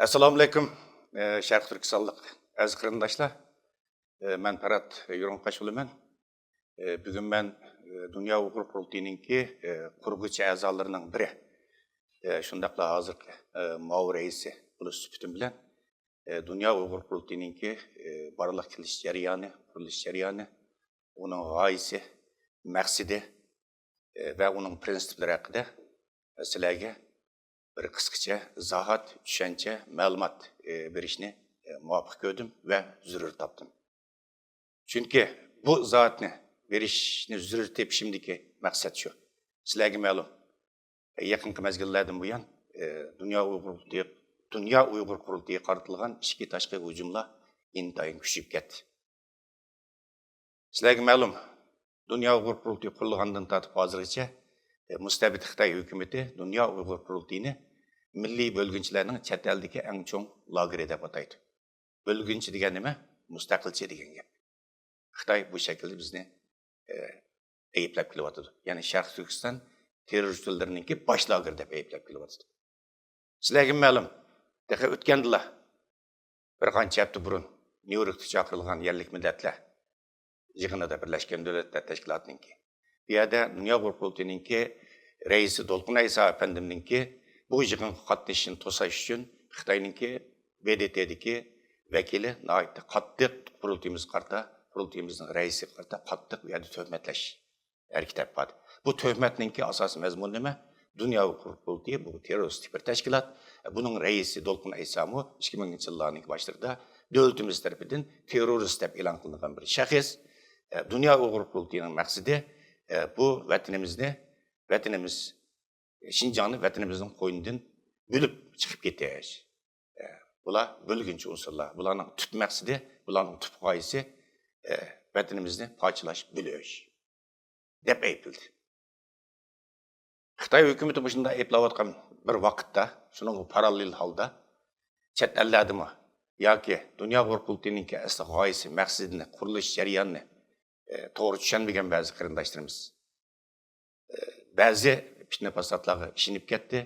Assalomu alaykum, Sharq Turkistonlik aziz qarindoshlar. Men Farhat Yurunqashviliman. Bugun men Dunyo Uyg'ur qurultayiningki qurg'uvchi a'zolarining biri. Shundaqla hozir Mao raisi bo'lish suhbatim bilan Dunyo Uyg'ur qurultayiningki barliq kelish jarayoni, qurilish jarayoni, uning g'oyasi, maqsadi va uning prinsiplari haqida sizlarga bir qisqacha izohat, tushuncha, ma'lumot berishni muvaffaq ko'rdim va zarur topdim. Chunki bu izohatni berishni zarur tepishimdagi maqsad shu. Sizlarga ma'lum, yaqinqi mezgillardan buyon Dunyo Uyg'ur qurultayi qaratilgan ichki tashqi hujumlar intayin kuchayib ketdi. Sizlarga ma'lum, Dunyo Uyg'ur qurultayi qurilgandan tortib hozirgacha mustabid Xitoy hukumati Dunyo Uyg'ur qurultayini milliy bo'lginchilarning chet eldagi eng cho'ng lageri deb ataydi. Bo'lginchi degan nima? Mustaqilchi degan gap. Xitoy bu shaklda bizni ayblab kelyapti. Ya'ni Sharq Turkiston terroristlarninki bosh lager deb ayblab kelyapti. Sizlarga ma'lum, daqiqa o'tgandilar. Bir qancha hafta burun Nyu-Yorkda chaqirilgan yerlik millatlar yig'inida Birlashgan Davlatlar Tashkilotininki. Bu yerda Dunyo Uyg'ur qurultayininki raisi Dolqin Aysa efendimninki bu yig'inga qatnashishini to'sash uchun Xitoyninki BDTdagi vakili nihoyatda qattiq qurultayimizning raisi qarta qattiq bu yerda tuhmatlash harakati qildi. Bu tuhmatninki asosiy mazmuni nima? Dunyo Uyg'ur qurultayi bu terroristik bir tashkilot. Buning raisi Dolqin Aysamu 2000-yillarning boshlarida davlatimiz tomonidan terrorist deb e'lon qilingan bir shaxs. Dunyo Uyg'ur qurultayining maqsadi bu vatanimiz Şinjan'ı vatanimizin qo'ynidan bo'lib chiqib ketish. Bular bo'lginchi unsurlar. Bularning tüp maqsadi, bularning tüp g'oyasi vatanimizni parchalash, bo'lish deb aytildi. Xitoy hukumati bu shunday aytlayotgan bir vaqtda, shuning parallel holda chet ellardimi yoki Dunyo Uyg'ur qurultayininki asli g'oyasi, maqsadini, qurilish jarayonini to'g'ri tushunmagan ba'zi qarindoshlarimiz ba'zi fitna fasodlarga ishinib ketdi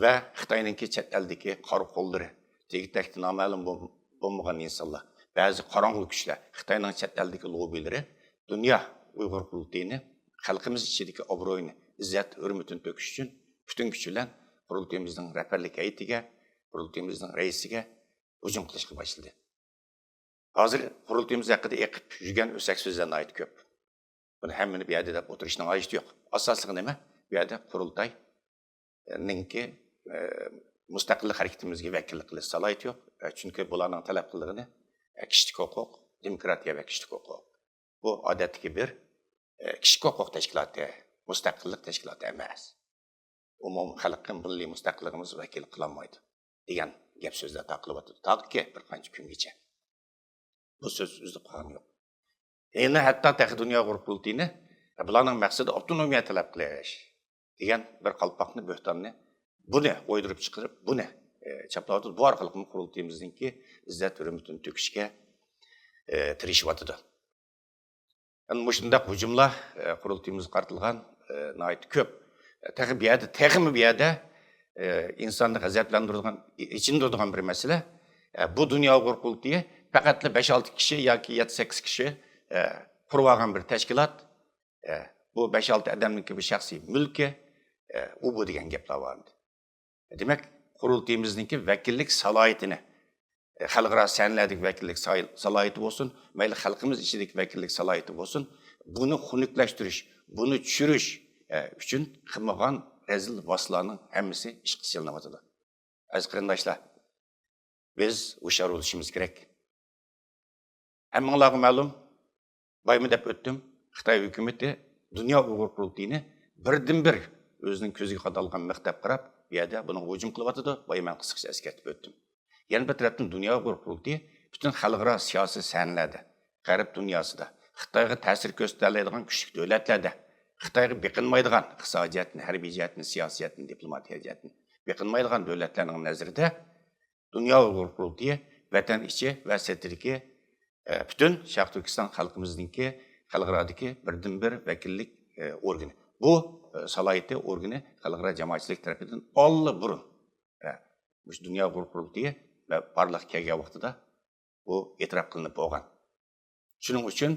va Xitoyninki chet eldagi qora qo'llari, tegitlikda noma'lum bo'lmagan insonlar, ba'zi qorong'u kuchlar, Xitoyning chet eldagi lobbilari Dunyo Uyg'ur qurultayini xalqimiz ichidagi obro'yini, izzat, hurmatini to'kish uchun butun kuch bilan qurultayimizning rahbarlik hay'atiga, qurultayimizning raisiga hujum qilishga boshladi. Hozir qurultayimiz haqida eqib yurgan o'sak so'zlarni aytib ko'p. Buni hammani bu yerda deb o'tirishning hojati yo'q. Asosligi nima? Bu yerda qurultayninki mustaqillik harakatimizga vakillik qilish salohiyati yo'q. Chunki bularning talab qilganini kishilik huquq, demokratiya va kishilik huquq. Bu odatdagi bir kishilik huquq tashkiloti, mustaqillik tashkiloti emas. Umum xalqning milliy mustaqilligimiz vakil qilolmaydi degan gap so'zlar taqilyapti. Taqki bir qancha kungacha. Bu so'z o'zida qolgan yo'q. Endi hatto Dunyo Uyg'ur qurultayini bularning maqsadi avtonomiya talab qilish degan bir qalpoqni, bo'htonni buni o'ydirib chiqarib, buni chaplayotdi. Bu orqali qurultayimizningki izzat hurmatini to'kishga tirishyapti. Ana shunday hujumlar qurultayimiz qaratilgan nihoyat ko'p. Bu yerda insonni g'azablantiradigan, ichindiradigan bir masala. Bu Dunyo Uyg'ur qurultayi faqat 5-6 kishi yoki 7-8 kishi qurib olgan bir tashkilot. Bu 5-6 odamningki bir shaxsiy mulki, u bu degan gaplar bor. Demak, qurultayimizningki vakillik salohiyatini, xalqaro san'atdagi vakillik salohiyati bo'lsin, mayli xalqimiz ichidagi vakillik salohiyati bo'lsin, buni xunuklashtirish, buni tushirish uchun qilmagan rezil voslarning hammasi ish qilishilmoqda. Aziz qarindoshlar, biz hushyor bo'lishimiz kerak. Hammanglarga ma'lum, baymi deb o'tdim, Xitoy hukumati Dunyo Uyg'ur qurultayini birdan-bir o'zining ko'ziga qadalgan maqtab qarab, bu yerda buni hujum qilyapti. Bayman qisqacha eskartib o'tdim. Yana bir tarafdan Dunyo Uyg'ur qurultayi butun xalqaro siyosiy san'atlarda, g'arb dunyosida Xitoyga ta'sir ko'rsatadigan kuchli davlatlarda, Xitoyga beqinmaydigan iqtisodiyotni, harbiy jihatni, siyosatni, diplomatiya jihatni beqinmaydigan davlatlarning nazarida Dunyo Uyg'ur qurultayi vatan ichi va sirtidagi bütün Sharq Turkiston xalqimizningki xalqarodagi birdan-bir vakillik organi. Bu salohiyatli organi xalqaro jamoatchilik tarafidan olli burun Dunyo Uyg'ur qurultayi ve barlıq kelgan vaqtida bu e'tirof qilinib bo'lgan. Shuning uchun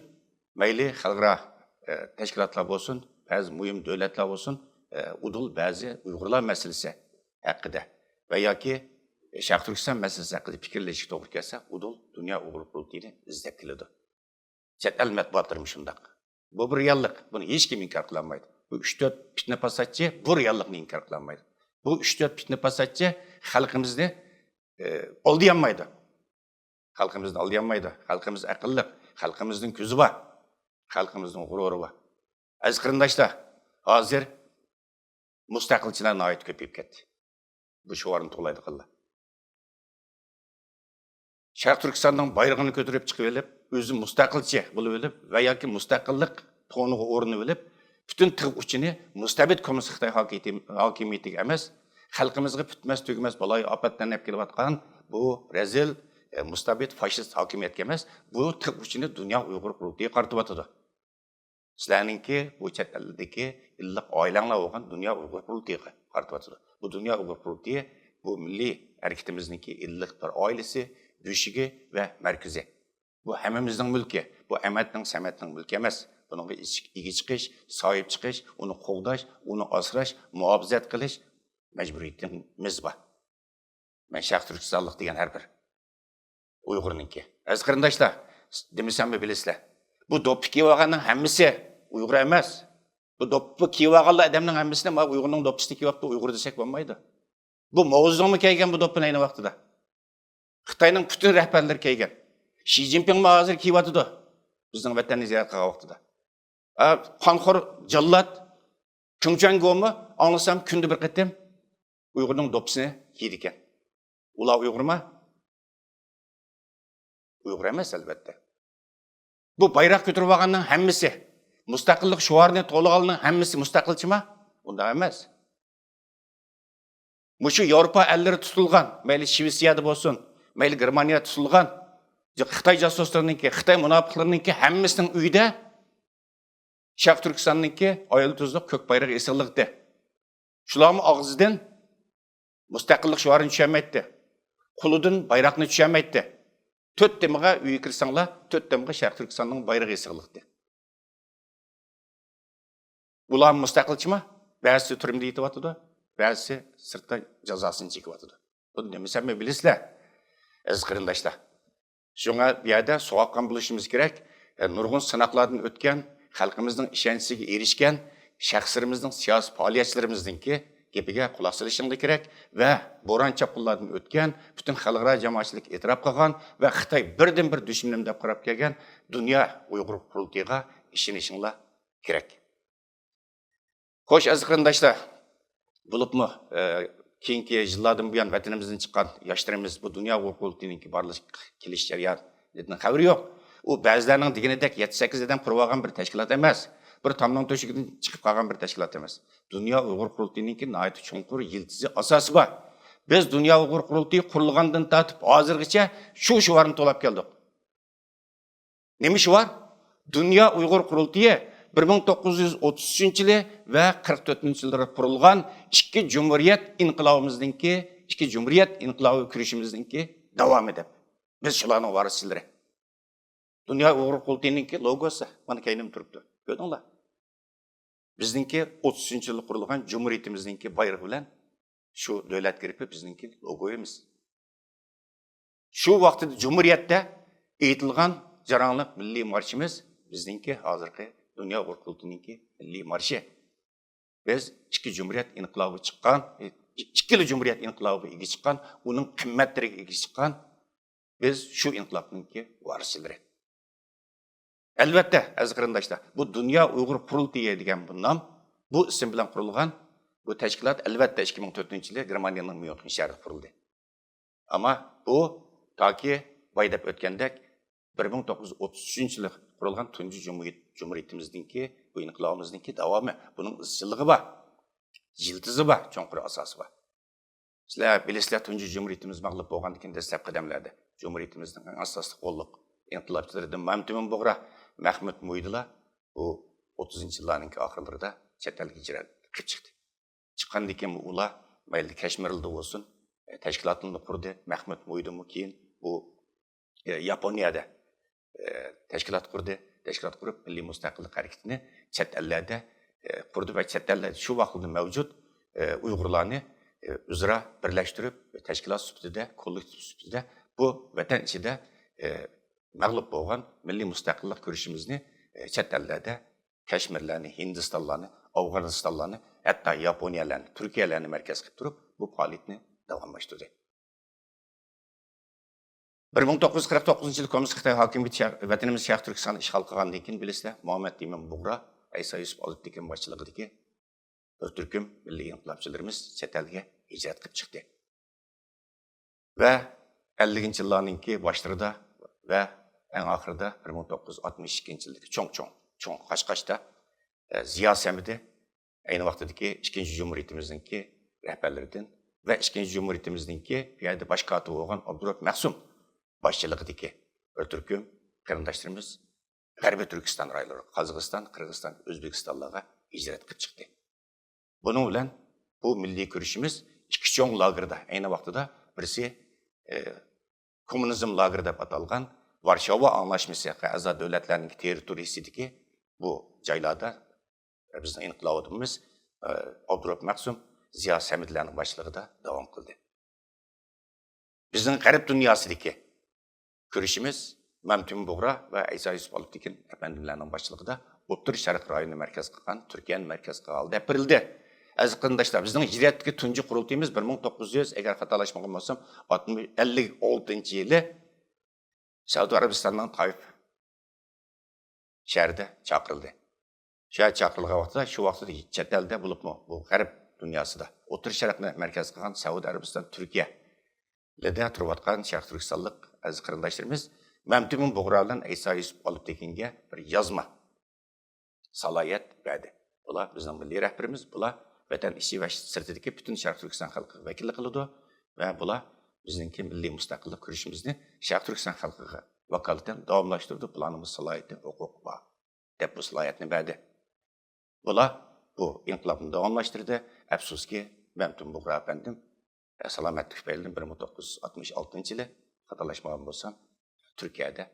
mayli xalqaro tashkilotlar bo'lsin, ba'zi muhim davlatlar bo'lsin, udul ba'zi Uyg'urlar masalasi haqida va yoki Sharq Turkiston masalasi haqida fikrlashga to'g'ri kelsa, udul Dunyo Uyg'ur qurultayini izlab keladi. Chet el matbuotlari shundoq. Bu bir reallik. Buni hech kim inkor qila olmaydi. Bu 3-4 fitna fasodchi bu reallikni inkor qila olmaydi. Bu 3-4 fitna fasodchi xalqimizni oldiyanmaydi. Xalqimizni oldiyanmaydi. Xalqimiz aqlli, xalqimizning ko'zi bor, xalqimizning g'ururi bor. Aziz qarindoshlar, hozir mustaqilchilar nihoyat ko'payib ketdi. Bu shuvarni to'g'laydi qildi. Sharq Turkistonning bayrog'ini ko'tarib chiqib olib, o'zi mustaqilchi bo'lib olib va yoki mustaqillik to'niga o'rnib olib, butun tig' uchini mustabid kommunist Xitoy hokimiyatiga emas, xalqimizga bitmas tugmas baloy ofatdan olib kelayotgan bu rezil mustabid fashist hokimiyatga emas, bu tig' uchini Dunyo Uyg'ur qurultayi qartayotir. Sizlarningki bu chet eldagi illiq oilanglar bo'lgan Dunyo Uyg'ur qurultayiga qartayotir. Bu Dunyo Uyg'ur qurultayi bu milliy harakatimizningki illiq bir oilasi, büyüşüge ve merkezi. Bu hemimizin mülki. Bu emetning, semetning mülki emas. Bunun igi çıkış, sahip çıkış, onu qoğdaş, onu asraş, muhafizat qilish mecburiyetimiz var. Ben Sharq Turkistonlik degan her bir Uyg'urninki. Aziz qarindoshlar, demisam mi bilasizlar? Bu do'ppi kiyib olganning hammasi Uyg'ur emas. Bu do'ppi kiyib olgan odamning hammasini ma Uyg'urning do'ppisini kiyib olibdi, Uyg'ur desak bo'lmaydi. Bu Moğolizmi kelgan bu do'ppini ayni vaqtida. Xitoyning bütün rəhbərləri kelgan. Xi Jinping hozir kiyyotidir. Bizning vatanni ziyorat qilgan vaqtida. Qonxo'r jallod Kim Jong-unmi anglasam kunda bir qatam Uyg'urning do'ppisini kiydi ekan. Ular Uyg'urmi? Uyg'ur emas albatta. Bu bayroq ko'tarib olganning hammasi mustaqillik shuarini to'lg'anning hammasi mustaqilchimi? Unda emas. Mushu Yevropa ellari tutilgan, mayli Shvetsiyada bo'lsin, mayli Germaniya tutilgan, Xitoy jasuslarininki, Xitoy munofiqlarininki hammasining uyida Sharq Turkistonninki oyil tuzliq ko'k bayroq esillikdi. Shularning og'zidan mustaqillik shuarini tushunmaydi. Qulidan bayroqni tushunmaydi. 4 temaga uy kirsanglar, 4 temaga Sharq Turkistonning bayrog'i esillikdi. Ular mustaqilchimi? Ba'zi turmda yetyapti, ba'zi sirtda jazosini chekyapti. Buni demasam bilasizlar. Aziz qarindoshlar, shunga bu yerda so'qqan bo'lishimiz kerak. Nurg'un sinoqlardan o'tgan, xalqimizning ishonchiga erishgan shaxslarimizning siyosiy faoliyatchilarimizninki gapiga quloq solishimiz kerak va bo'ron chapqinlardan o'tgan, butun xalqaro jamoatchilik e'tirof qilgan va Xitoy birdan bir dushmanim deb qarab kelgan Dunyo Uyg'ur qurultayiga ishonishinglar kerak. Xo'sh, aziz qarindoshlar, bo'libmi keyingi yillardan buyon vatanimizdan chiqqan yoshlarimiz bu Dunyo Uyg'ur qurultayining barliq kelish jarayonidan xabari yo'q. U ba'zilarning deganidek 7-8 adam qurib olgan bir tashkilot emas. Bir tomning to'shigidan chiqib qolgan bir tashkilot emas. Dunyo Uyg'ur qurultayining nihoyat chunqur yildizi asosi bor. Biz Dunyo Uyg'ur qurultayi qurilgandan tortib hozirgacha shu shuvarni to'lab keldik. Nima shu var? Dunyo Uyg'ur qurultayi 1933-yili va 44-yillarda qurilgan ikki Cumhuriyet inqilobimizningki, ikki Cumhuriyet inqilobi kurashimizningki davomi deb. Biz shularning varislari. Dunyo Uyg'ur qurultayininki logosi mana kaynib turibdi. Ko'rdinglar? Bizningki 33-yilda qurilgan Cumhuriyetimizningki bayrog'i bilan shu davlat gripi bizningki logoyimiz. Shu vaqtda Cumhuriyetda aytilgan jaranliq milliy marshimiz bizningki hozirgi Dunyo Uyg'ur qurultayininki milliy marshi. Biz ikki Cumhuriyet inqilobi chiqqan, ikkili Cumhuriyet inqilobi ega chiqqan, uning qimmatlariga ega chiqqan biz shu inqilobninki varislari. Albatta, aziz qarindoshlar, bu Dunyo Uyg'ur qurultayi degan bu nom, bu ism bilan qurilgan bu tashkilot albatta 2004-yili Germaniyaning Myunxen shahrida qurildi. Ammo bu toki boydab o'tgandek 1933-yili qurilgan tunji Cumhuriyetimizningki, bu inqilobimizningki davomi, buning izchilligi bor. Yildizi bor, chunqur asosi bor. Sizlar bilasizlar, tunji Cumhuriyetimiz mag'lub bo'lgandan keyin dastlab qadamlarda Cumhuriyetimizning asosli qo'lliq inqilobchilaridan Mamtumin Bug'ra, Mahmud Mo'ydila bu 30-yillarning oxirlarida chet elga hijrat qilib chiqdi. Chiqqandan keyin ular mayli Kashmirda bo'lsin, tashkilotini qurdi. Mahmud Mo'ydinmi keyin bu Yaponiyada tashkilot qurdi. Tashkilot qurib milliy mustaqillik harakatini chet ellarda qurdi va chet ellarda shu vaqtda mavjud Uyg'urlarni o'zaro birlashtirib tashkilot sifatida, kollektiv sifatida bu vatan ichida mag'lub bo'lgan milliy mustaqillik kurashimizni chet ellarda Kashmirlarni, Hindistonlarni, Afg'onistonlarni, hatto Yaponiyalarni, Turkiyalarni markaz qilib turib bu faoliyatni davomlashtirdi. 1949 yil Kommunist Xitoy hokimiyati vatanimiz Sharq Turkistonni ishg'ol qilgandan keyin bilasizlar, Muhammad Emin Bug'ra, Aysa Yusuf Olibtekin boshchiligidagi bir turkum milliy inqilobchilarimiz chet elga hijrat qilib chiqdi. Va 50-yillarning boshlarida va eng oxirida 1962-yildagi cho'ng Qashqashda Ziyo Samidi ayni vaqtdagi 2-chi Cumhuriyatimizning rahbarlaridan va 2-chi Cumhuriyatimizning bu yerda bosh kotibi bo'lgan Abdurrahim Maqsum boshchiligidagi bir turkum qarindoshlarimiz G'arbiy Turkiston rayonlari, Qozog'iston, Qirg'iziston, O'zbekistonlarga hijrat qilib chiqdi. Bunun bilan bu milliy kurashimiz ikki cho'ng lagerda ayni vaqtida birisi kommunizm lageri deb atalgan Varshava anlaşmasıga a'zo davlatlarning territoriyasidagi bu joylarda bizning inqilobimiz Abdurrahim Maqsum, Ziyo Samidlarning boshchiligida davom qildi. Bizning G'arb dunyosidagi kurashimiz Mamtun Bug'ra va Aysa Yusuf Olibtekin efendilarning boshchiligida O'rta Sharq rayonini markaz qilgan, Turkiyani markaz qilgan holda aprelda aziz qarindoshlar, bizning hijratdagi tunji qurultayimiz 1900 agar xatolashmagan bo'lsam 56-yili Saudiya Arabistonning Toyif shahrida chaqirildi. Shu chaqirilgan vaqtda, shu vaqtda chet elda bo'libmi, bu G'arb dunyosida O'rta Sharqni markaz qilgan Saudiya Arabiston, Turkiya lada turayotgan Sharq Turkistonlik aziz qarindoshlarimiz Mamtun Bug'ra bilan Aysa Yusuf Olibtekinga bir yozma salohiyat berdi. Bular bizning milliy rahbarimiz, bular vatan ichi va sirtidagi butun Sharq Turkiston xalqiga vakillik qiladi va bular bizning milliy mustaqillik kurashimizni Sharq Turkiston xalqiga vakolatan davomlashtirdi. Bularning salohiyati huquq bor deb bu salohiyatni berdi. Bular bu inqilobni davomlashtirdi. Afsuski Mamtun Bug'ra efendim salomatlik tufayli 1966-yili xatolashmagan bo'lsam Turkiyada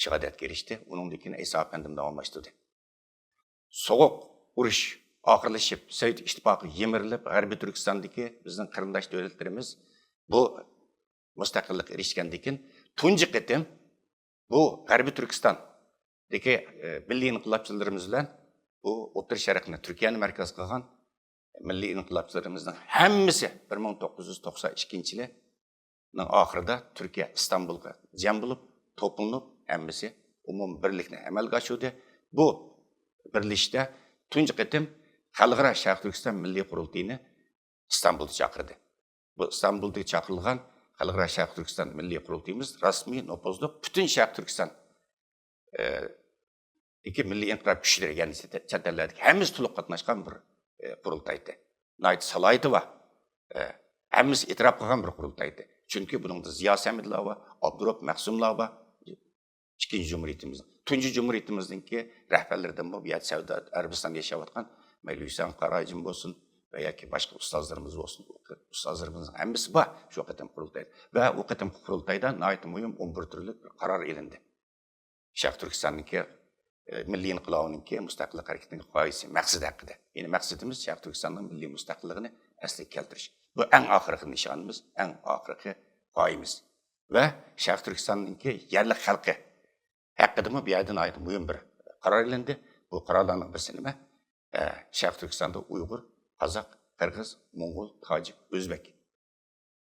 shahodatga erishdi. Uningdan keyin Aysa efendim davomlashtirdi. So'g'uq urush oxirlashib, Sovet ittifoqi yemirilib, G'arbiy Turkistondagi bizning qarindosh davlatlarimiz bu mustaqillik erishgandan keyin tunji qitim bu G'arbiy Turkistondagi milliy inqilobchilarimiz bilan bu O'rta Sharqni, Turkiyani markaz qilgan milliy inqilobchilarimizning hammasi 1992-yilning oxirida Turkiya Istanbulga jam bo'lib, to'planib, hammasi umum birlikni amalga oshirdi. Bu birlashda tunji qitim Xalqaro Sharq Turkiston milliy qurultayini Istanbulda chaqirdi. Bu Istanbulda chaqirilgan Xalqaro Sharq Turkiston milliy qurultayimiz rasmiy nopozliq butun Sharq Turkiston iki milliy inqilob kuchlari, ya'ni chet ellardagi hammasi to'liq qatnashgan bir qurultay edi. Nayt salohiyati va hammasi e'tirof qilgan bir qurultay edi. Chunki buningda Ziyo Samidlar va Abdurrahim Maqsumlar va ikkinchi Cumhuriyatimiz, tunji Cumhuriyatimizning rahbarlaridan bu yerda Saudiya Arabistonda yashayotgan mayli Husayn Qarajim bo'lsin va yoki boshqa ustozlarimiz bo'lsin, ustozlarimizning hammasi bor shu qatam qurultayda. Va u qatam qurultayda nayt muhim 11 turli qaror elindi. Sharq Turkistonning milliy inqilobining mustaqillik harakatining g'oyasi, maqsadi haqida. Ya'ni maqsadimiz Sharq Turkistonning milliy mustaqilligini asliga keltirish. Bu eng oxirgi nishonimiz, eng oxirgi g'oyamiz. Va Sharq Turkistonning yerlik xalqi haqida bu yerdan aytib muhim bir qaror elindi. Bu qarorlarning birisi nima? Sharq Turkistonda Uyg'ur, Qozoq, Qirg'iz, Mo'ng'ul, Tojik, O'zbek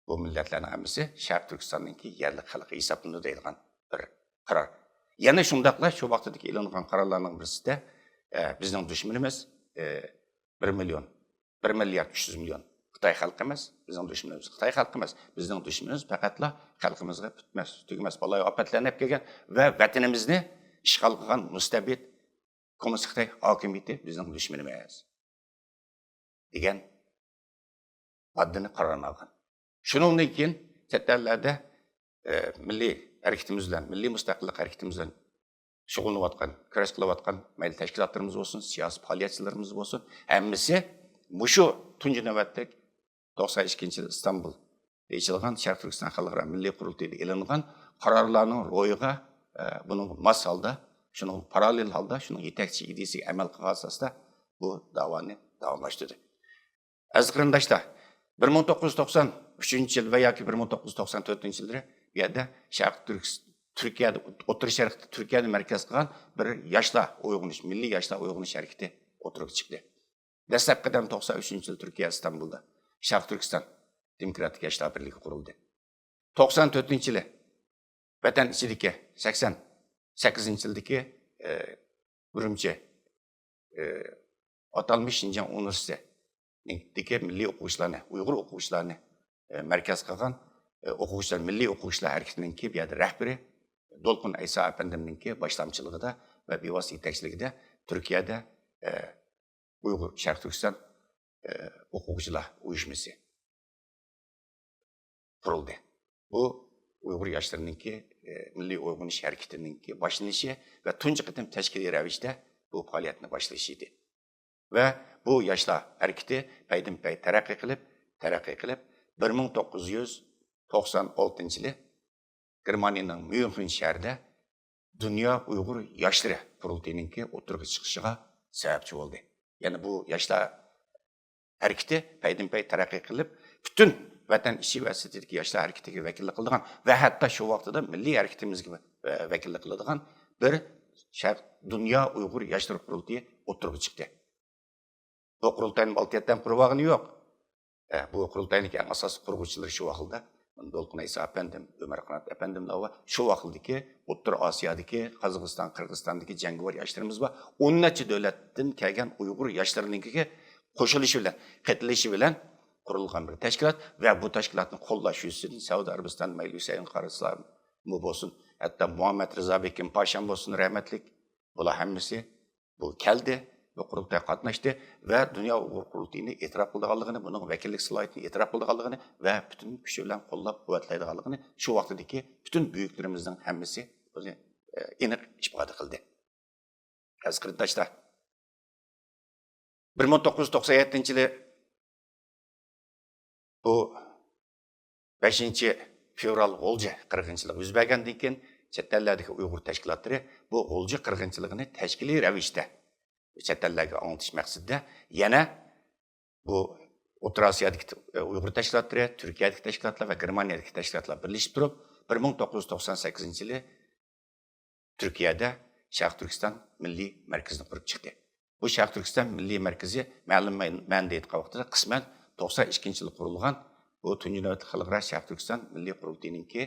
bu millatlarning hammasi Sharq Turkistonning yerlik xalqi hisoblanadi deydigan bir qaror. Yana shundaqla shu vaqtdagi e'lon qarorlarning birisida bizning dushmanimiz 1 milliard 300 million Xitoy xalqi emas, bizning dushmanimiz Xitoy xalqi emas, bizning dushmanimiz faqatla xalqimizga bitmas, tugmas balay ofatlanib kelgan va vatanimizni ishg'ol qilgan mustabid Kommunist Xitoy hokimiyati bizning dushmanimiz degan moddani qarorni olgan. Shuningdek keyin chet ellarda milliy harakatimiz bilan, milliy mustaqillik harakatimiz bilan shug'ullanayotgan, kurash qilayotgan mayli tashkilotlarimiz bo'lsin, siyosiy faoliyatchilarimiz bo'lsin, hammasi mushu tunji navbatda 92-yil Istanbul deyilgan Şərq Türkistan Xalqaro Milliy Qurultayda e'lingan qarorlarning ro'yiga buning mos holda, shuning parallel holda, shuning yetakchi ideyasiga amal qilgan asosda bu davoni davomlashtirdi. Aziz qarindoshlar, 1993 yil va yoki 1994 yillarda bu yerda Şərq Türkiyada, O'rta Sharqda Turkiyani markaz qilgan bir yoshlar uyg'onish, milliy yoshlar uyg'onish harakati o'tirib chiqdi. Dastlabkidan 93 yil Turkiya İstanbulda Şərq Türkistan Demokratik Yoshlar birligi qurildi. 94 yili vatan ichidagi 88 yildagi Urumchi atalmış Şinjan Üniversitesi'ndeki milliy o'quvchilarni, Uyg'ur o'quvchilarni markaz qilgan o'quvchilar, milliy o'quvchilar harakatining bu yerda rahbari Dolqun Aysa efendimninki başlamçılığında ve bevosita yetakchiligida Turkiyada Uyg'ur Şərq Türkistan o'quvchilar uyushmasi qurildi. Bu Uyg'ur yoshlarininki milliy uyg'onish harakatininki boshlanishi va tunji qitim tashkiliy ravishda bu faoliyatni boshlashi edi. Va bu yoshlar harakati paydin-pay taraqqiy qilib 1996 yili Germaniyaning München shahrida Dünya Uyg'ur Yoshlari qurultayininki o'tirg'i chiqishiga sababchi bo'ldi. Ya'ni bu yoshlar harakati paydin-pay taraqqiy qilib, butun vatan ichi va chetidagi yoshlar harakatiga vakillik qiladigan va hatto shu vaqtida milliy harakatimizga vakillik qiladigan bir Dünya Uyg'ur Yoshlar qurultayi o'tirg'i chiqdi. Bu qurultayni baltiyatdan qurib yo'q. Bu qurultayning eng asosiy qurg'uvchilari shu vaqtda Dolqun Aysa efendim, Ömer Qanat efendimlar va shu vaqtdagi O'rta Osiyodagi, Qozog'iston, Qirg'izistondagi jangovar yoshlarimiz va 10 necha davlatdan kelgan Uyg'ur yoshlarininkiga qo'shilishi bilan, qatnashishi bilan qurilgan bir tashkilot va bu tashkilotni qo'llash uchun Saudiya Arabiston mayli Husayn Qaraslar mu bo'lsin, hatto Muhammad Rizo Bekim Pashan bo'lsin, rahmatlik, bular hammasi bu keldi ve qurultay qatnashdi ve Dünya Uyg'ur qurultayini e'tirof qilganligini, buning vakillik salohiyatini e'tirof qilganligini ve bütün kuchi bilan qo'llab-quvvatlaydiganligini shu vaqtdagi bütün büyüklerimizden hammasi o'zi aniq ifoda qildi. Aziz qarindoshlar, 1997 yili bu 5 fevral G'o'lji qirg'inchiligi yuz bergandan keyin chet ellardagi Uyg'ur tashkilotlari bu G'o'lji qirg'inchiligini tashkiliy ravishda chet ellarga anglatish maqsadida yana bu O'rta Osiyodagi Uyg'ur tashkilotlari, Turkiyadagi tashkilotlar va Germaniyadagi tashkilotlar birlashib turib 1998 yili Turkiyada Şərq Türkistan Milliy Markazini qurib chiqdi. Bu Şərq Türkistan Milliy Markazi ma'lum ma'noda aytgan vaqtida qisman 92 yil qurilgan bu Tunji Navbatli Xalqaro Şərq Türkistan Milliy Qurultayininki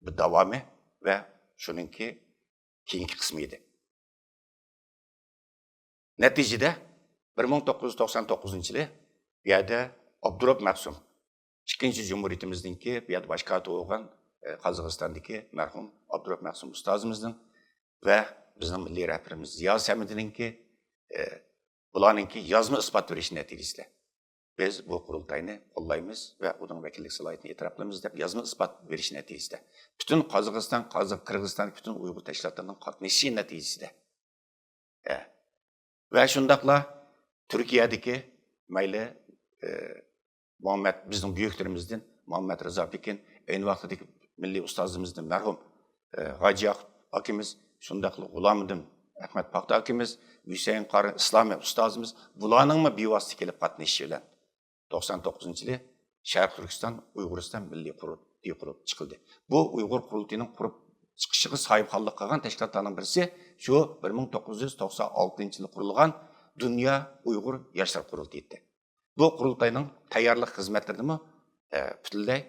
bir davomi va shuningki keyingi qismi edi. Neticede 1999 yılı bir yerde Abdurrahman Maksum, ikinci Cumhuriyetimizdeki bir yerde başkati olan Qozog'istondagi merhum Abdurrahman Maksum ustazımızın ve bizim milli rehberimiz Ziya Samid'inki bularninki yazma ispat verişi neticesinde biz bu qurultayni qo'llaymiz ve onun vakillik salohiyatini e'tirof qilamiz deb yazma ispat verishi neticesinde bütün Qozog'iston, Qirg'iziston, bütün Uyg'ur tashkilotlarining qatnashishi neticesinde ve şundakla Türkiye'deki mayli bizim büyüklerimizden Muhammed Rıza Pekin, aynı vaxtdaki milli ustazımızdan merhum Hacı Akimiz, şundakla Gulamiddin Ahmet Paxta Akimiz, Hüseyin Qarı İslami ustazımız bularning mı bevosita kelib qatnashishi bilan 99 yili Şərq Türkistan Uyg'uriston milliy qurultayi qurib chiqildi. Bu Uyg'ur qurultayining qurib chiqishiga sohibxonlik qilgan tashkilotlarning birisi shu 1996 yili qurilgan Dünya Uyg'ur Yoshlar qurultayi edi. Bu qurultayning tayyorlik xizmatlarini butunlay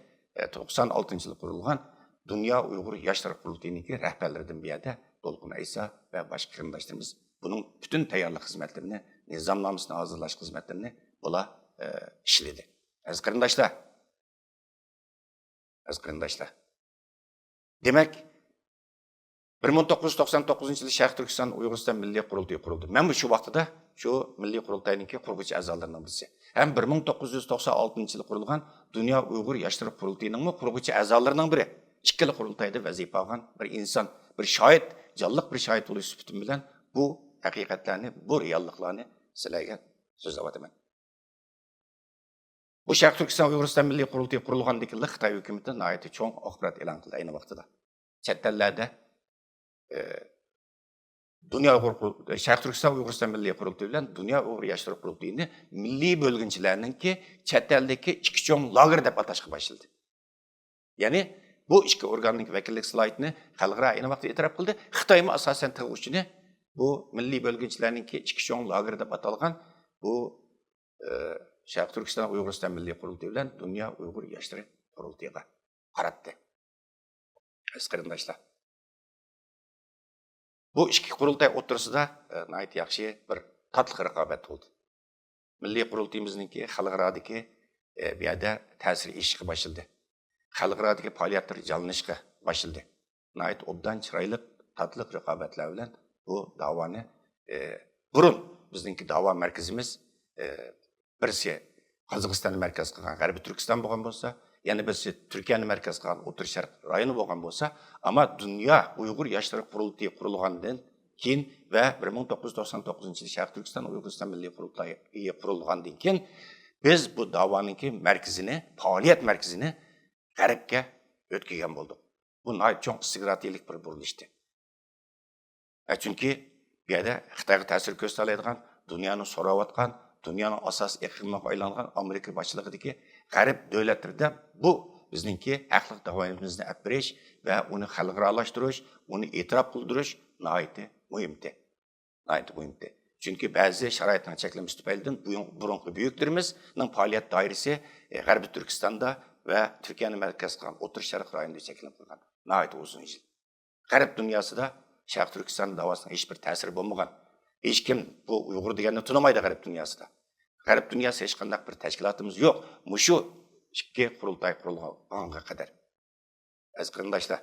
96 yili qurilgan Dünya Uyg'ur Yoshlar qurultayininki rahbarlaridan bir yerda Dolqun Aysa ve boshqa qarindoshlarimiz buning bütün tayyorlik xizmatlarini, nizomnomasini hozirlash xizmatlarini bular ishladi. Aziz qarindoshlar. Demak 1999 yılı Şərq Türkistan Uyg'uriston Milliy Qurultayi qurildi. Men bu shu vaqtida shu milliy qurultayninki qurg'uvchi a'zolaridan birisi. Ham 1996 yılı qurilgan Dünya Uyg'ur Yoshlar qurultayining qurg'uvchi a'zolaridan biri. Ikkala qurultayda vazifa olgan bir inson, bir shohid, jonliq bir shohid bo'lish sifatim bilan bu haqiqatlarni, bu realliklarni sizlarga so'zlab o'taman. Bu Şərq Türkistan Uyğuristan Milli Qurultayı qurulğandan keyin Xitoy hökuməti nəhayət çox axbarat elan qildi ayni vaqtida. Chet ellərdə Dünya Şərq Türkistan Uyğuristan Milli Qurultayı bilan Dünya Uyğur Yaşlar Qurultayını milli bölgünçilərninki chet eldəki iki çoğ lager deb atashqa başladı. Yəni bu iki orqanning vakillik slaytini xalqaro ayni vaqtda e'tirof qildi. Xitoymi asosan tug'uvchini bu milliy bölgünçilərninki iki çoğ lager deb atalgan bu Şərq Türkistan Uyğuristan Milli Qurultayı bilan Dünya Uyğur Yaşlar Qurultayıga qaratdi. Aziz qarindoshlar. Bu iki qurultay o'rtasida nəhayət yaxshi bir tatliq raqobat bo'ldi. Milliy qurultayimizningki xalqarodagi bu yerda ta'sir etishga boshladi. Xalqarodagi faoliyatlar jonlanishga boshladi. Nəhayət obdan chiroyli tatliq raqobatlar bilan bu davoni burun bizningki davo markazimiz birisi Qozog'iston markaz qilgan G'arbiy Turkiston bo'lgan bo'lsa, yana birisi Turkiyani markaz qilgan O'rta Sharq rayoni bo'lgan bo'lsa, ammo Dunyo Uyg'ur Yoshlar Qurultayı qurilgandan keyin va 1999-yil Sharq Turkiston Uyg'uriston Milliy Qurultayı qurilgandan keyin biz bu davoninki markazini, faoliyat markazini G'arbga o'tkazgan bo'ldik. Bu nihoyat cho'ng istiqroqlik bir burilishdi. Chunki bu yerda Xitoyga ta'sir ko'rsatadigan, dunyoni so'rayotgan, dunyoning asos iqlimiga aylangan Amerika boshchiligidagi G'arb davlatlarida bu bizningki haqliq davoimizni olib berish va uni xalqaralashtirish, uni e'tirof qildirish nihoyat muhimdi. Nihoyat muhimdi. Chunki ba'zi sharoitning cheklanishi tufaylidan burungi buyuklarimizning faoliyat doirasi G'arbiy Turkistonda va Turkiyani markaz qilgan O'rta Sharq rayonida cheklanib qolgan. Nihoyat uzun yil. G'arb dunyosida Sharq Turkiston davosining hech bir ta'siri bo'lmagan. Hech kim bu Uyg'ur deganni tunamaydi G'arb dunyosida. G'arb dunyosi hech qanday bir tashkilotimiz yo'q. Mushu ikki qurultay qurilganga qadar. Aziz qarindoshlar.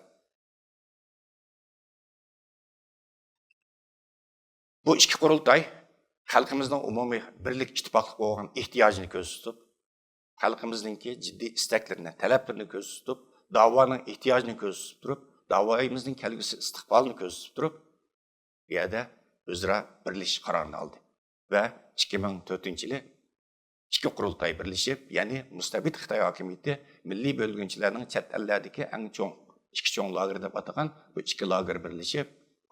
Bu ikki qurultay xalqimizning umumiy birlik ittifoqlik bo'lgan ehtiyojini ko'z tutib, xalqimizningki jiddiy istaklarini, talablarini ko'z tutib, da'voning ehtiyojini ko'z tutib turib, da'voyimizning kelgusi istiqbolini ko'z tutib turib, bu yerda o'zaro birlashish qarorini oldi. Va 2004-yili ikki qurultay birlashib, ya'ni mustabid Xitoy hokimiyati milliy bo'lgunchilarning chet ellardagi eng cho'ng ikki cho'ng lager deb atagan bu ikki lager birlashib,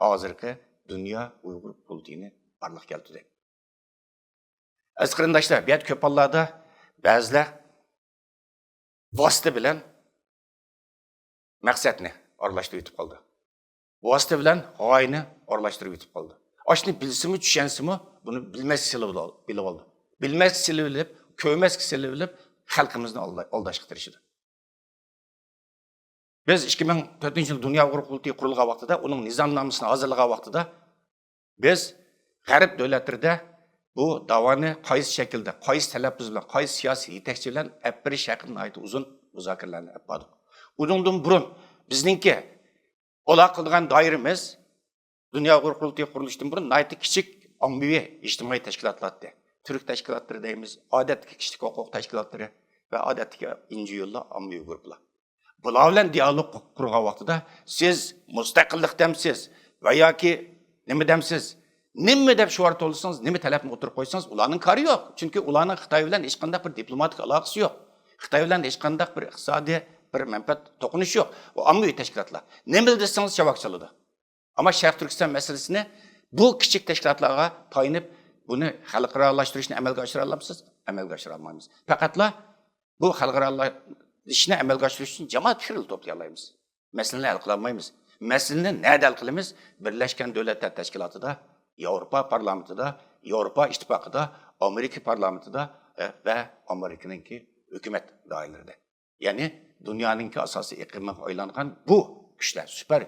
hozirgi Dunyo Uyg'ur Qurultayini barliq keltirdi. Aziz qarindoshlar, bu yerda ko'p hollarda ba'zilar vosita bilan maqsadni aralashtirib yetib qoldi. Vosita bilan g'oyani aralashtirib yetib qoldi. Oshni bilsimi, tushansimi, buni bilmasligini bilib oldi. Bilmasligini bilib, ko'rmasligini bilib, xalqimizni aldashga tirishdi. Biz 2004-yil Dunyo Uyg'ur Qurultayı qurilgan vaqtida, uning nizomnomasini hozirlagan vaqtida biz G'arb davlatlarida bu davoni qaysi shaklda, qaysi talaffuz bilan, qaysi siyosiy yetakchi bilan olib berish haqida uzun muzokaralarni olib bordik. Undan burun bizningki aloqa qilgan doiramiz Dunyo Uyg'ur Qurultayı qurilishidan burun nihoyat kichik ommaviy ijtimoiy tashkilotlardi. Turk tashkilotlari deymiz, odatdagi kishilik huquq tashkilotlari va odatdagi inji yo'llar ommaviy guruhlar. Bular bilan dialog qurgan vaqtida siz mustaqillik demsiz va yoki nima demsiz? Nima deb shuvart olsangiz, nima talabni o'tirib qo'ysangiz, ularning kari yo'q. Chunki ularning Xitoy bilan hech qanday bir diplomatik aloqasi yo'q. Xitoy bilan hech qanday bir iqtisodiy bir manfaat to'qinishi yo'q. U ommaviy tashkilotlar. Nima desangiz javob chaladi. Ammo Sharq Turkiston masalasini bu kichik tashkilotlarga tayinib, buni xalqaralashtirishni amalga oshira olamsiz? Amalga oshira olmaymiz. Faqatla bu xalqaralashishni amalga oshirish uchun jamoat fikrini to'play olamiz. Masalani hal qila olmaymiz. Masalani nada hal qilamiz? Birlashgan Davlatlar Tashkilotida, Yevropa parlamentida, Yevropa ittifoqida, Amerika parlamentida va Amerikaningki hukumat doiralarida. Ya'ni dunyoning asosiy iqlimiga aylangan bu kuchlar, super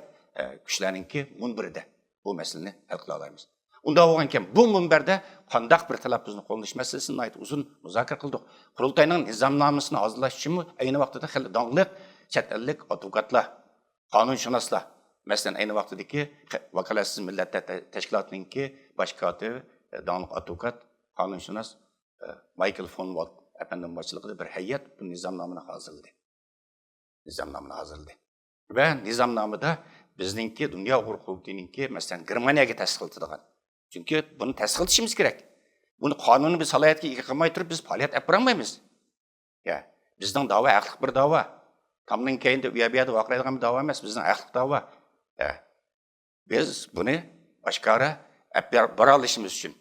kuchlarningki munbirida bu masalani hal qila olamiz. Unda bo'lgankan bu munbarda qandaq bir talabbizni qo'llash masalasini uzun muzokara qildik. Qurultayning nizomnomasini hozirlash uchun ayni vaqtida xilli dongliq chet ellik advokatlar, qonunshunoslar, masalan ayni vaqtidagi vakolatsiz millatlar tashkilotininki bosh kotibi, dongliq advokat, qonunshunos Michael von Walt apandim boshchiligida bir hay'at bu nizomnomani hozirladi. Va nizomnomada bizningki Dunyo Uyg'ur Qurultayiningki masalan Germaniyaga tasdiqlanadigan. Chunki buni tasdiqlatishimiz kerak. Buni qonuniy bir salohiyatga ega qilmay turib biz faoliyat olib bormaymiz. Ya, bizning da'vo haqliq bir da'vo. Tamning keyinda u yerda vaqiraydigan bir da'vo emas, bizning haqliq da'vo. Ya, biz buni oshkora bora olishimiz uchun,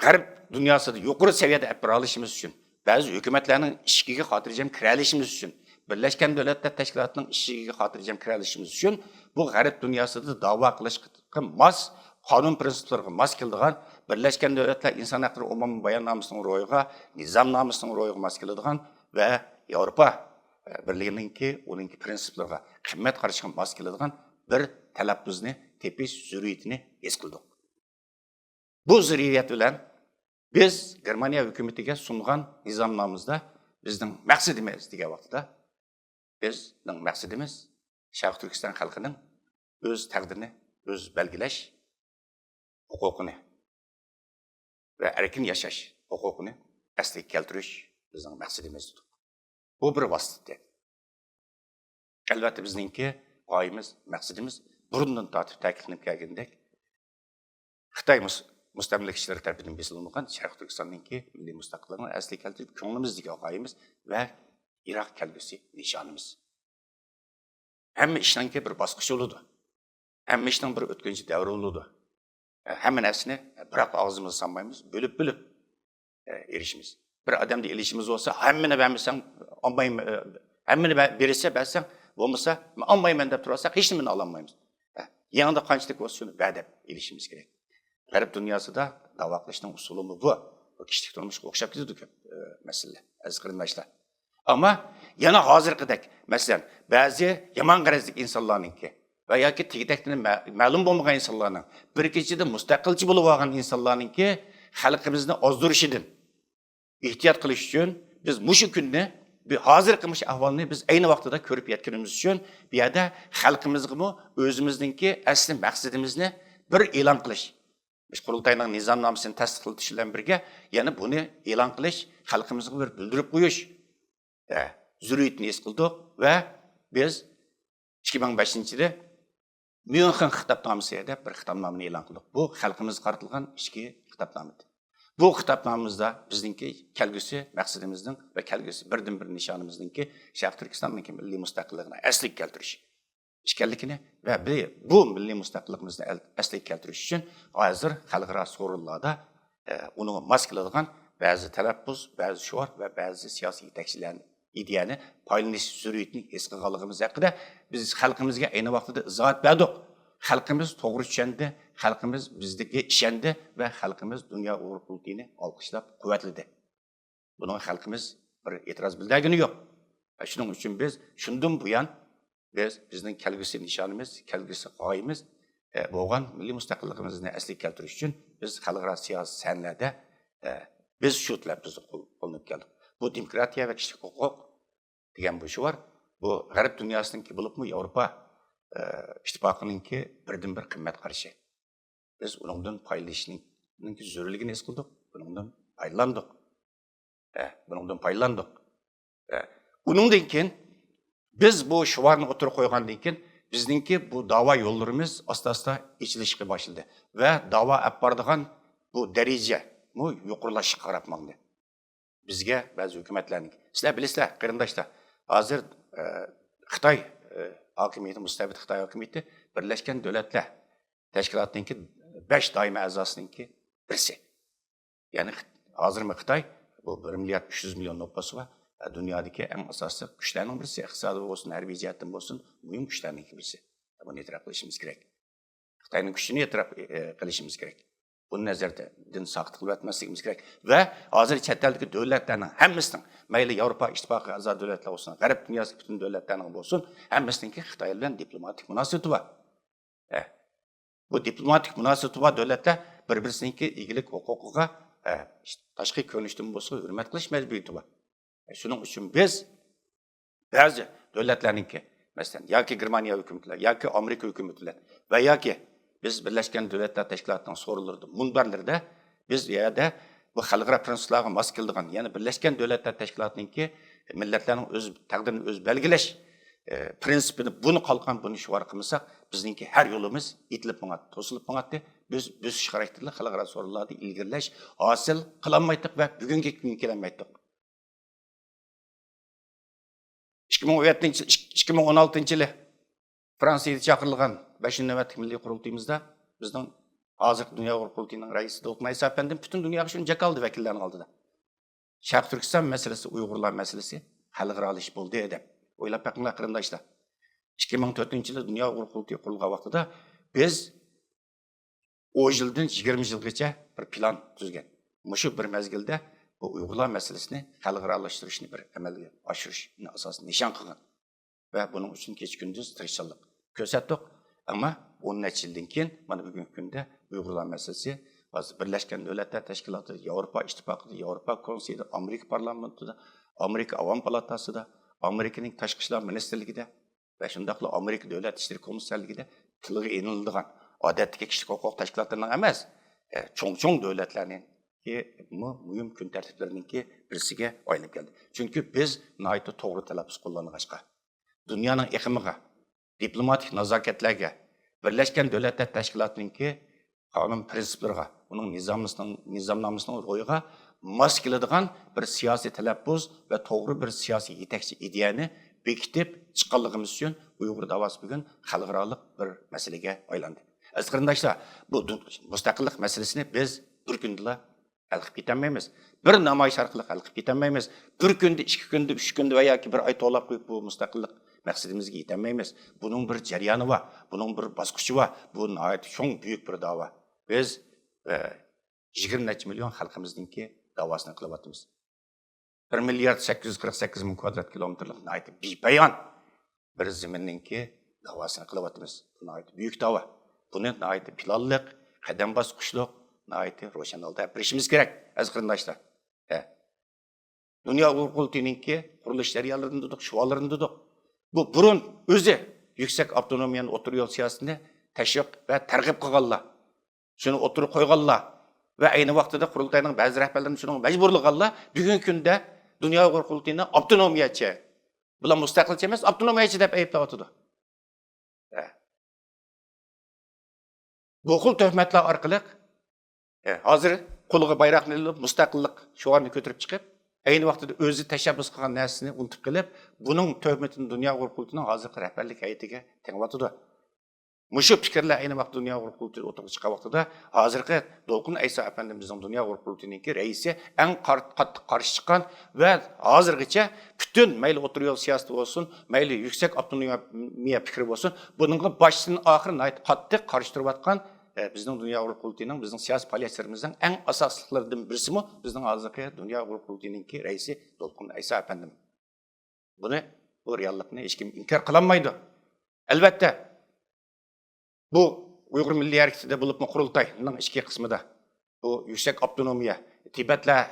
g'arb dunyosida yuqori saviyada bora olishimiz uchun, ba'zi hukumatlarning ishiga xotirjam kira olishimiz uchun, Birleşken Devletler Teşkilatı'nın ishiga xotirjam kira olishimiz uchun bu g'arb dunyosida da'vo qilishga mos, qonun prinsiplariga mos keladigan Birleşken Devletler İnsan Hakları Umumiy Bayonnomasining ro'yiga, nizomnomasining ro'yiga mos keladigan va Yevropa birligininki, uninki prinsiplariga, qimmat qarashiga mos keladigan bir talabbizni tepish zurriyatini his qildik. Bu zurriyat bilan biz Germaniya hukumatiga sungan nizomnomamizda bizning maqsadimiz degan vaqtda bizning maqsadimiz Sharq Turkiston xalqining o'z taqdirini o'z belgilash huquqini ve erkin yashash huquqini asliga keltirish bizning maqsadimiz. Bu bir vosita. Albatta bizningki g'oyamiz, maqsadimiz burundan tortib ta'kidlanib kelgandek Xitoy mustamlakachilari tarafidan besilgan Sharq Turkistonninki milliy mustaqillikni asliga keltirib ko'nglimizdagi g'oyamiz va Iroq kelgusi nishonimiz. Hamma ishninki bir bosqich bo'ladi. Hamma ishning bir o'tkinchi davri bo'ladi. Hamma narsani biroq og'zimizga solmaymiz, bo'lib erishimiz. Bir odamda elishimiz bo'lsa, hammani bermasang, olmayman, hammani bersa, bersang, bo'lmasa, olmayman deb tursa, hech nimani ololmaymiz. Yanında qanchalik bo'lsa, shuni va'da elishimiz kerak. G'arb dunyosida da'vo qilishning usuli bu. Bu kishilik turmushga o'xshab ketadi ko'p masala. Aziz qarindoshlar. Ammo yana hozirgidek, masalan, ba'zi yomon g'arazlik insonlarningki va yoki tegdakdan ma'lum bo'lmagan insonlarning bir kechada mustaqilchi bo'lib olgan insonlarningki xalqimizni ozdirishidan ehtiyot qilish uchun biz mushu kunni hozirgi mush ahvolni biz ayni vaqtida ko'rib yetganimiz uchun bu yerda xalqimizga o'zimizningki asli maqsadimizni bir e'lon qilish. Biz qurultayning nizomnomasini tasdiqlatish bilan birga yana buni e'lon qilish, xalqimizga bir bildirib qo'yish zurriyatini his qildik va biz 2005-yilda München xitobnomasida bir xitobnomani e'lon qildik. Bu xalqimizga qaratilgan ishki xitobnomadir. Bu xitobnomamizda bizningki kelgusi maqsadimizning va kelgusi birdan-bir nishonimizningki Sharq Turkistonning milliy mustaqilligini asliga keltirish ekanligini va bu milliy mustaqilligimizni asliga keltirish uchun hozir xalqaro so'rovlarda uni mos keladigan ba'zi talaffuz, ba'zi shuar va ba'zi siyosiy yetakchilarning ideyani paylanış zurriyatini his qilganligimiz haqida biz xalqimizga ayni vaqtida izohat berdik. Xalqimiz to'g'ri tushundi, xalqimiz bizga ishondi va xalqimiz dunyo urug'ini olqishlab quvvatladi. Buning xalqimiz bir e'tiroz bildirgani yo'q. Shuning uchun biz shundan buyon bizning kelgusi nishonimiz, kelgusi g'oyamiz bo'lgan milliy mustaqilligimizni asliga keltirish uchun biz xalqaro siyosiy sanlarda biz shu talabimizni qo'llanib keldik. Bu demokratiya ve kishilik huquq degan bu shu var. Bu g'arb dunyosiningki bo'libmi Yevropa ittifoqininki birdan bir qimmat qarashi. Biz uningdan foydalanishning zo'rligini his qildik, buningdan foydalandik. Uningdan keyin biz bu shuvarni o'tirib qo'ygandan keyin bizningki bu da'vo yo'llarimiz asta-asta ichilishga boshladi va da'vo olib boradigan bu daraja yuqorilashga qarab mandi. Bizga ba'zi hukumatlarning sizlar bilasizlar qarindoshlar hozir Xitoy hokimiyati mustabid Xitoy hokimiyati Birleşken Devletler Teşkilatı'nınki 5 daimi a'zosiningki birisi. Ya'ni hozirmi Xitoy bu 1 milyard 300 milyon nüfusi var. Dünyadaki en asosli kuchlarning birisi, iqtisodiy bo'lsin, harbiy jihatdan bo'lsin, muhim kuchlarning birisi. Buni e'tirof qilishimiz kerak. Xitoyning kuchini e'tirof qilishimiz kerak. Bunu nazardan saqit qilib o'tmasligimiz kerak va hozir chet eldagi davlatlarning hammasining, mayli Yevropa ittifoqi a'zo davlatlar bo'lsin, g'arb dunyosidagi butun davlatlarning bo'lsin, hammasininki Xitoy bilan diplomatik munosabati bor. Bu diplomatik munosabati bor davlatlar bir-birisininki egilik huquqiga tashqi ko'rinishdan bo'lsa hurmat qilish majburiyati bor. Shuning uchun biz ba'zi davlatlarninki, masalan, yoki Germaniya hukumatlari, yoki Amerika hukumatlari va yoki biz Birleşken Devletler Teşkilatı'nın sorularında, munbarlarda biz yerda bu xalqaro prinsiplarga mos keladigan, ya'ni Birleşken Devletler Teşkilatı'nınki millatlarning o'z taqdirini o'z belgilash prinsipini buni qolgan buni shuvar qilmasak, bizningki har yo'limiz etilib mangadi, to'silib mangadi. Biz bo'sish xarakterli xalqaro so'rovlarda ilgirlash hosil qilolmaydik va bugungi kunga kelolmaydik. 2016 yılı Fransa'da çağırılgan 5. nöbetlik milli kurultayımızda bizden hazır Dünya Kurultayı'nın reisi Dolkun Aysa Efendim bütün dünya için cekaldı vekillerin aldı da. Şark Türkistan meselesi, Uygurlar meselesi halkara iş buldu edem. Oylap bakınlar kırındaşlar. 2004 yılı Dünya Kurultayı kurulgan vaxtıda biz o yıldan 20 yılgacha bir plan tuzgan. Muşu bir mezgilde bu Uygurlar meselesini halkaralaştırışını bir amalga oshirishni asosini nishon qilgan. Ve bunun için geç gündüz tirishchilik ko'rsatdik. Ama 10 yildan keyin mana bugungi kunda Uygurlar meselesi Birleşken Devletler Teşkilatı, Avrupa İttifakı'da, Avrupa Konseyi'de, Amerika Parlamento'da, Amerika Avam Palatası'da, Amerika'nın Tashqi ishlar Ministerligi'de ve şundaqla Amerika Devlet İşleri Komiserligi'de tilga enildigan odatdagi kishilik huquq tashkilotlarining emas, cho'ng davlatlarning mühim kun tartiblarininki birisiga aylanib keldi. Çünkü biz nayta to'g'ri talaffuz qo'llanishga, dunyoning iqimiga, diplomatik nazokatlarga, Birleşken Devletler Teşkilatı'nınki qonun prinsiplariga, uning nizomnomasining ro'yiga mos keladigan bir siyosiy talaffuz va to'g'ri bir siyosiy yetakchi ideyani bekitib chiqqanligimiz uchun Uyg'ur davosi bugun xalqaro bir masalaga aylandi. Aziz qarindoshlar, bu mustaqillik masalasini biz bir kunda hal qilib ketolmaymiz. Bir namoyish orqali hal qilib ketolmaymiz. Bir kunda, 2 kunda, 3 kunda va yoki bir oy to'lab qo'yib bu mustaqillik maqsadimizga yetolmaymiz. Buning bir jarayoni bor, buning bir bosqichi bor. Bu nihoyat cho'ng buyuk bir da'vo. Biz 20 milyon xalqimizningki davosini qilyapmiz. 1 milliard 848 ming kvadrat kilometrlik nihoyat bepayon bir zaminninki davosini qilyapmiz. Bu nihoyat buyuk da'vo. Buni nihoyat planliq, qadam bosqichliq, nihoyat ro'shan holda bilishimiz kerak, aziz qarindoshlar. Dünya Kurultayı'nınki qurilish jarayonlarini dedik, shuvollarini dedik. Bu burun o'zi yüksek avtonomiyanın otur yol siyosatini tashviq va targ'ib qilganlar. Şunu oturup koyganlar ve aynı vaxtda kurultayının bazı rehberlerinin şunu mecburlu qilganlar. Bugün günde Dünya Kurultayı'nı avtonomiyatçı, bular mustaqilchi emas, avtonomiyatçı deb ayıplayotdi. Bu xil töhmetler orqali hozir qo'liga bayroqni ilib mustaqillik shuarni ko'tarib chiqib, aynı vaxtda o'zi tashabbus qilgan narsasini unutib qilib, buning töhmetini Dünya Kurultayı'nın hozirgi rahbarlik hay'atiga tengayotdi. Muşu fikirler aynı vaxt Dünya Kurultayı oturup çıkan vaxtıda hazırki Dolkun Aysa Efendimizin Dünya Kurultayı'nınki reisi en qattiq qarşı çıkan ve hazırgıça bütün meyli otur yol siyaseti olsun, meyli yüksek avtonomiya fikri olsun, bununla başının ahırına ait qattiq qarşı duruyatkan bizning Dünya Kurultayı'nın, bizning siyasi faaliyetlerimizden en asaslıklarından birisi mi? Bizning hazırki Dünya Kurultayı'nınki reisi Dolkun Aysa Efendim. Bu reallikni hiç kim inkar kılamaydı. Elbette bu Uygur Milli Hareketi'de bulup mu kurultayının iki kısmı da bu yüksek avtonomiya, Tibet'le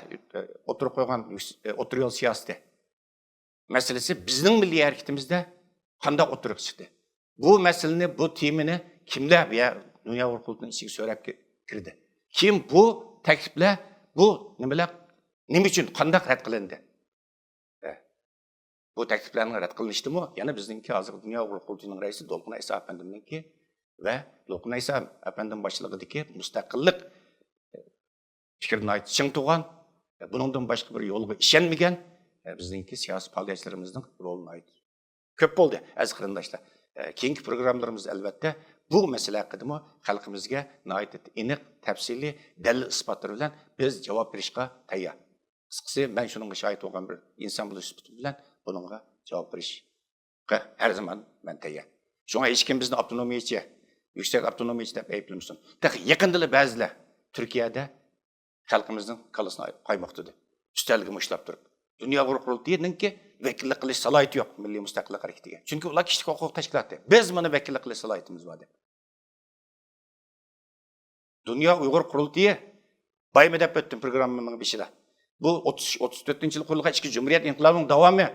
oturup koygan otur yol siyaseti meselesi bizim milli hareketimizde kanda oturup çıktı. Bu meseleni, bu timini kimler veya Dünya Kurultayı'nın içine söyleyip girdi. Kim bu teklifle, bu ne için kanda red kılındı? Bu tekliflerin red kılınıştı mı? Yani bizimki hazır Dünya Kurultayı'nın reisi Dolkun Aysa Efendim'inki ve Dolkun Aysa Efendim başçılığındaki mustaqillik fikrini ait çın tuğan, bunundan başka bir yolga işenmegen bizimki siyasi faaliyetlerimizin roluna ait. Köp oldu, aziz qarindoshlar. Keyingi programlarımız elbette bu mesele hakkında xalqimizga nihoyat aniq, tafsili, dalil isbotlar bilan biz javob berishga tayyor. Qisqasi, men shunga shohid bo'lgan bir inson bo'lish bilan bunga javob berishga har zaman men tayyor. Shunga hech kim bizni avtonomiyachi, yüksek avtonomiyachi deb ayblamasin. Yaqinda ba'zilar Turkiyada xalqimizning kallasini qaymoqda edi. Üstelgi ishlab turib. Dünya Kurultayı'nınki vekillik qilish salohiyati yo'q milliy mustaqillik harakatiga. Chunki ular kishilik huquq tashkiloti. Biz mana vekillik qilish salohiyatimiz bor deb. Dünya Uyghur Kurultayı bayma deb o'tdim programmamning beshida. Bu 34-yil qurilgan ichki jumuriyat inqilobining davomi.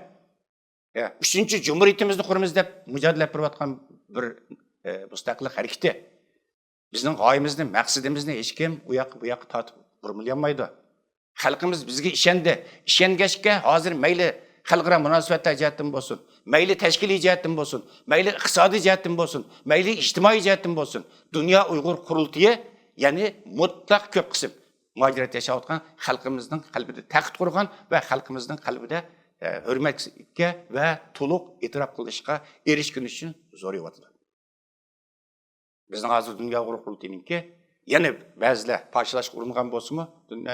3-cumhuriyatimizni quramiz deb mujodala qilib bir mustaqillik harakati. Bizning g'oyamizni, maqsadimizni hech kim u yoqqa tortib burmilolmaydi. Xalqimiz bizga ishondi. Ishongachga hozir mayli xalqaro munosabatlar jihatdan bo'lsin, mayli tashkiliy jihatdan bo'lsin, mayli iqtisodiy jihatdan bo'lsin, mayli ijtimoiy jihatdan bo'lsin, Dünya Uyg'ur Qurultiyi, ya'ni mutlaq ko'p qism mujohirat yashayotgan xalqimizning qalbida taqit qurgan va xalqimizning qalbida hürmetke ve to'liq e'tirof qilishga erishgani uchun zo'rayapti. Bizning hozir Dunyo qurultayiniki yana ba'zilar parchalashga uringan bo'lsa-mu, Dunyo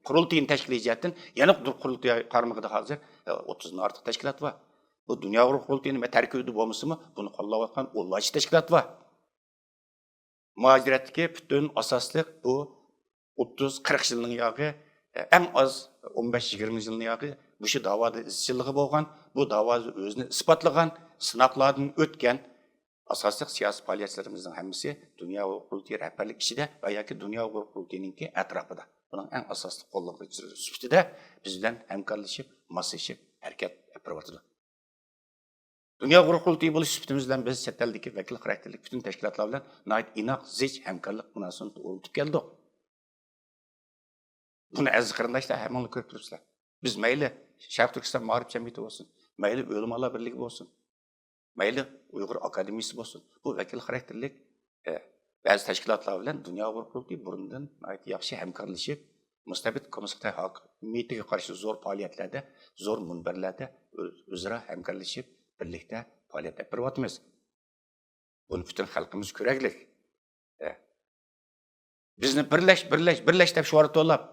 qurultayini tashkil etayotgan yana qurultay qarmog'ida hozir 30 dan ortiq tashkilot bor. Bu Dunyo qurultayini tarkibida bo'lmasa-mu, buni qo'llayotgan o'nlarcha tashkilot bor. Muajiratdagi butun asosliq bu 30-40 yilning yo'g'i, eng az 15-20 yilning yo'g'i bu shu da'voda izchilligi bo'lgan, bu da'voda o'zini isbotlagan, sinoqlardan o'tgan asosliq siyosiy faoliyatlarimizning hammasi Dunyo qurultayi rahbarlik ishida va yoki Dunyo qurultayininki atrofida. Buning eng asosli qo'llanuvchisi sifatida biz bilan hamkorlashib, moslashib harakat qilyapti. Dunyo qurultayi bo'lish sifatimiz bilan biz chet eldagi vakil xarakterlik butun tashkilotlar bilan nihoyat inoq, zich hamkorlik munosabatini o'rnatib keldik. Buni aziz qarindoshlar hammani ko'rib turibsizlar. Biz mayli Sharq Turkiston ma'rif jamiyati bo'lsin, mayli ulamolar birligi bo'lsin, mayli Uyg'ur akademiyasi bo'lsin, bu vakil xarakterlik ba'zi tashkilotlar bilan Dunyo qurultayi burundan yaxshi hamkorlashib, mustabid kommunistik hokimiyatiga qarshi zo'r faoliyatlarda, zo'r munbarlarda o'zaro hamkorlashib, birlikda faoliyat olib boryapmiz. Buni butun xalqimiz ko'raglik. Bizni birlash deb shuar to'lab,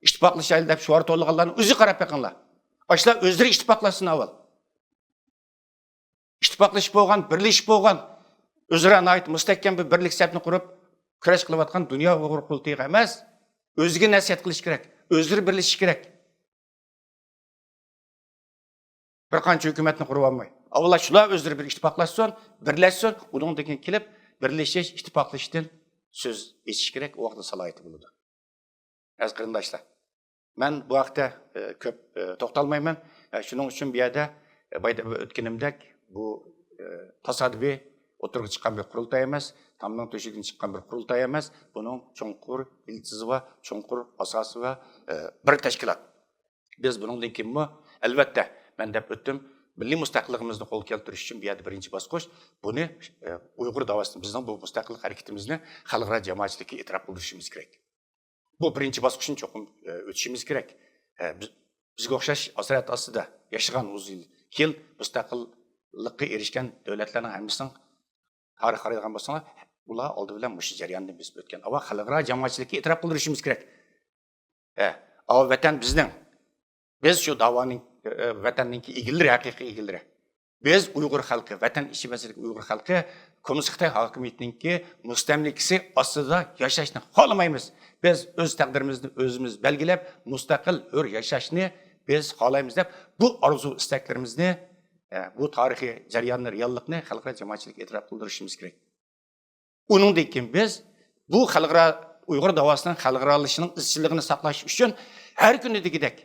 ittifoqlashaylik deb shuar to'lganlarni o'zi qarab beqinglar. Ashlar o'zlari ittifoqlasin avval. İttifaqlashib bo'lgan, birlashib bo'lgan, o'zaro nihoyat mustahkam bir birlik safini qurib, kurash qilayotgan Dunyo qurultayi emas, o'ziga nasihat qilish kerak, o'zlari birlashish kerak. Bir qancha hukumatni qurib olmay. Avvalo shular o'zlari bir ittifoqlashsin, birlashsin, undan keyin kelib birlashish, ittifoqlashishdan so'z etish kerak, u vaqtda salohiyati bo'ladi. Aziz qarindoshlar, men bu vaqtda ko'p to'xtalmayman. Shuning uchun bu yerda bayda o'tganimdek bu tasodifiy o'tirib chiqqan bir qurultay emas, tamdan to'shigidan chiqqan bir qurultay emas, buning cho'nqur ildizi va cho'nqur asosi va bir tashkilot. Biz buningdan keyin albatta men deb o'tdim, milliy mustaqilligimizni qo'lga keltirish uchun bu yerda birinchi bosqich buni Uyg'ur davosini, bizning bu mustaqillik harakatimizni xalqaro jamoatchilikka e'tirof qildirishimiz kerak. Bu birinchi bosqichni cho'qim o'tishimiz kerak. Bizga o'xshash asrat ostida yashagan uzun yil mustaqillikka erishgan davlatlarning hammasining tarixi qaraydigan bo'lsangiz, ular oldi bilan mush jarayonni biz o'tgan. Ava xalqaro jamoatchilikka e'tirof qildirishimiz kerak. Ava vatan bizning. Biz shu da'voning vatanninki egilleri, haqiqiy egilleri. Biz Uyg'ur xalqi, vatan ichi vazirlik Uyg'ur xalqi kommunist Xitoy hokimiyatiningki mustamlikasi ostida yashashni xohlamaymiz. Biz o'z taqdirimizni o'zimiz belgilab, mustaqil hur yashashni biz xohlaymiz deb bu orzu istaklarimizni, bu tarixiy jarayonni, reallikni xalqaro jamoatchilikka e'tirof qildirishimiz kerak. Uningdan keyin biz bu xalqaro Uyg'ur davosining xalqarolashishning izchilligini saqlash uchun har kunidagidek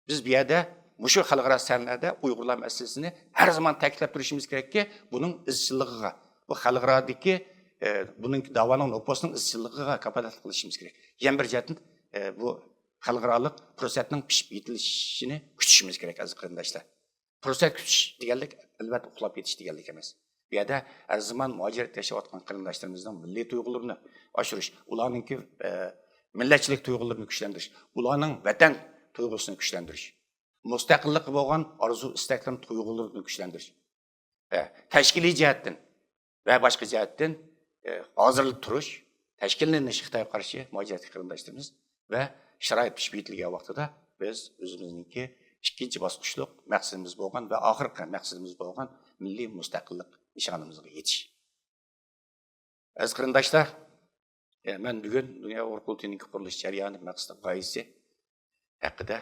biz bu yerda mushu xalqaro sanlarda Uyg'urlar masalasini har zaman ta'kidlab turishimiz kerakki, buning izchilligiga, bu xalqarodagi buning da'voning nopasining izchilligiga kafolat qilishimiz kerak. Yana bir jihatdan bu xalqaroliq prosesning pishib yetilishini kutishimiz kerak aziz qarindoshlar. Proses kutish deganlik albatta uxlab ketish deganlik emas. Bu yerda har zaman muajirat yashayotgan qarindoshlarimizning milliy tuyg'ularini oshirish, ularningki millatchilik tuyg'ularini kuchlantirish, ularning vatan tuyg'usini kuchlantirish, mustaqillik bo'lgan orzu istaklarni tuyg'ularini kuchlantirish. Tashkiliy jihatdan va boshqa jihatdan hozirlik turish, tashkillanish Xitoyga qarshi muajirat qarindoshlarimiz va sharoit pishib yetilgan vaqtida biz o'zimizningki ikkinchi bosqichlik maqsadimiz bo'lgan va oxirgi maqsadimiz bo'lgan milliy mustaqillik nishonimizga yetish. Aziz qarindoshlar, men bugun Dunyo qurultayining qurilish jarayoni maqsadi g'oyasi haqida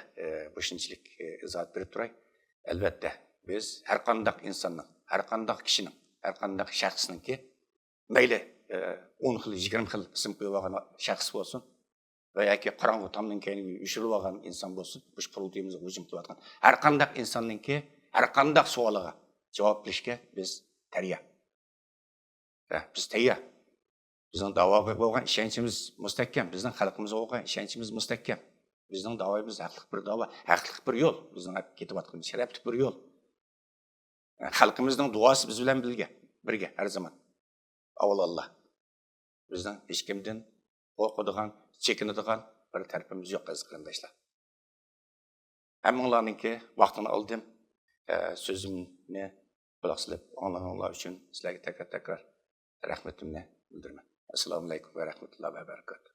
qo'shimchalik izoh berib turay. Albatta biz har qanday insonning, har qanday kishining, har qanday shaxsningki mayli 10 xil, 20 xil ism qo'yib olgan shaxs bo'lsin va yoki qorong'u tomdan keyin yushirib olgan inson bo'lsin, bu qurultayimizga hujum qilayotgan har qanday insonningki har qanday savoliga javob berishga biz tayyor. Biz tayyor. Bizning da'voga bo'lgan ishonchimiz mustahkam, bizning xalqimizga bo'lgan ishonchimiz mustahkam. Bizning da'vomiz haqli bir da'vo, haqli bir yo'l, bizning ketayotgan sharafli bir yo'l. Xalqimizning duosi biz bilan birga har zaman. Avvalolloh. Bizning hech kimdan qo'rqadigan, chekinadigan bir tarafimiz yo'q aziz qarindoshlar. Hammanglarninki vaqtini oldim. Sözümni quloq solib anlaganlar uchun sizlarga takrar rahmatimni bildiraman. Assalomu alaykum va rahmatullohi va barakatuh.